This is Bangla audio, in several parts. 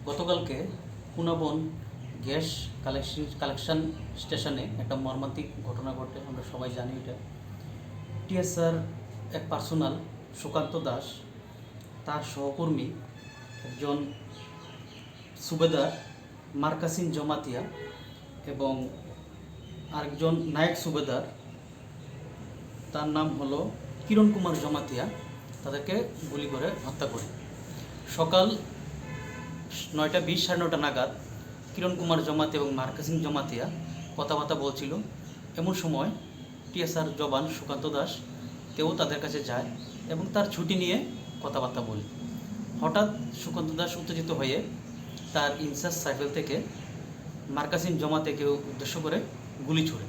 গতকালকে পুনাবন গ্যাস কালেকশন স্টেশনে একটা মর্মান্তিক ঘটনা ঘটে। আমরা সবাই জানি এটা। টিএসআর এক পার্সোনাল সুকান্ত দাস, তার সহকর্মী একজন সুবেদার মার্কাসিন জমাতিয়া এবং আরেকজন নায়ক সুবেদার, তার নাম হলো কিরণ কুমার জমাতিয়া, তাদেরকে গুলি করে হত্যা করে। সকাল 9:20 সাড়ে 9টা নাগাদ কিরণ কুমার জমাতিয়া এবং মার্কাসিন জমাতিয়া কথাবার্তা বলছিল। এমন সময় টিএসআর জবান সুকান্ত দাস তেও তাদের কাছে যায় এবং তার ছুটি নিয়ে কথাবার্তা বলে। হঠাৎ সুকান্ত দাস উত্তেজিত হয়ে তার ইনচার্জ সাইকেল থেকে মার্কাসিন জমাতিয়াকে উদ্দেশ্য করে গুলি ছুড়ে।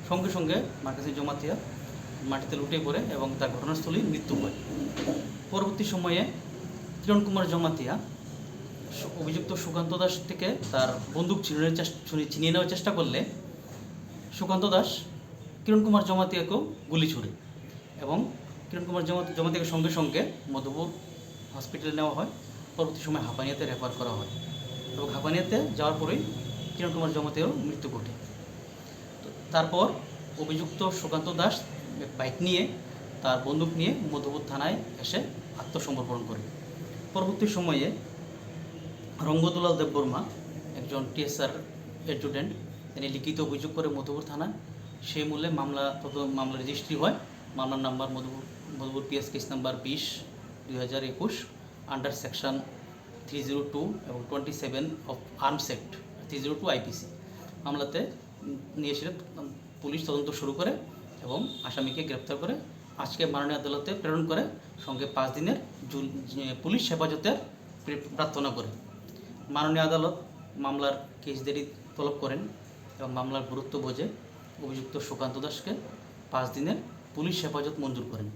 সঙ্গে সঙ্গে মার্কাসিন জমাতিয়া মাটিতে লুটে পড়ে এবং তার ঘটনাস্থলেই মৃত্যু হয়। পরবর্তী সময়ে কিরণ কুমার জমাতিয়া অভিযুক্ত সুকান্ত দাস থেকে তার বন্দুক ছিনিয়ে নেওয়ার চেষ্টা করলে সুকান্ত দাস কিরণ কুমার জমাতিয়াকেও গুলি ছুড়ে এবং কিরণ কুমার জমাতিয়াকে সঙ্গে সঙ্গে মধুপুর হসপিটালে নেওয়া হয়। পরবর্তী সময় হাঁপানিয়াতে রেফার করা হয় এবং হাঁপানিয়াতে যাওয়ার পরেই কিরণ কুমার জমাতিয়ারও মৃত্যু ঘটে। তারপর অভিযুক্ত সুকান্ত দাস বাইক নিয়ে তার বন্দুক নিয়ে মধুপুর থানায় এসে আত্মসমর্পণ করে। পরবর্তী সময়ে রঙ্গদুলাল দেববর্মা, একজন টিএসআর স্টুডেন্ট, তিনি লিখিত অভিযোগ করে মধুপুর থানায়। সেই মূল্যে মামলা রেজিস্ট্রি হয়। মামলার number Madhupur PS case number 20/2021 under section 302 এবং 27 অফ আর্মস অ্যাক্ট 302 আইপিসি। মামলাতে নিয়েছিলেন পুলিশ তদন্ত শুরু করে এবং আসামিকে গ্রেপ্তার করে আজকে মাননীয় আদালতে প্রেরণ করে, সঙ্গে 5 দিনের পুলিশ হেফাজতের প্রার্থনা করে। মাননীয় আদালত মামলার কেস দেরি তলব করেন এবং মামলার গুরুত্ব বোঝে অভিযুক্ত সুকান্ত দাসকে 5 দিনের পুলিশ হেফাজত মঞ্জুর করেন।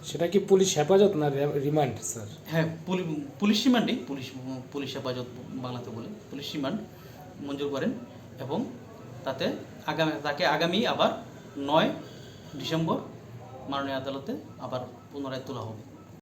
সেটা কি পুলিশ হেফাজত না রিমান্ড স্যার? হ্যাঁ, পুলিশ রিমান্ডেই, পুলিশ হেফাজত বাংলাতে বলে, পুলিশ রিমান্ড মঞ্জুর করেন এবং তাকে আগামী আবার 9 ডিসেম্বর মাননীয় আদালতে আবার পুনরায় তোলা হবে।